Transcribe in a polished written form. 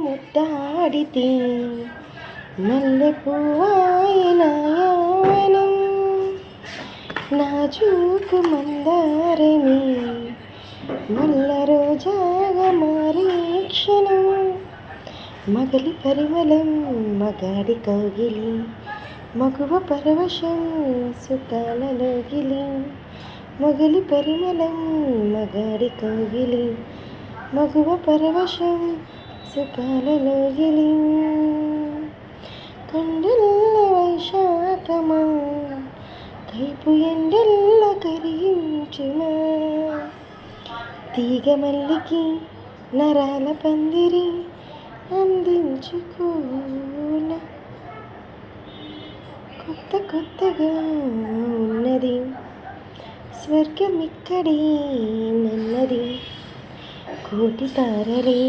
ముద్దాడితే మల్లె పువ్వాయిన యౌవనం నాజూకు మందారమే ముల్ల రోజాగా మారే క్షణం మగలి పరిమళం మగాడి కౌగిలి మగువ పరవశం సుఖాలలో గిలి మగలి పరిమళం మగాడి కౌగిలి మగువ పరవశం సుఖాలలో గిలి కొండల్ల వైశాఖమా కైపు ఎండల్ల కరిగించుమా తీగ మల్లికి నరాల పందిరి అందించుకోన కొత్త కొత్తగా ఉన్నది స్వర్గం ఇక్కడే నన్నది కోటి తారలే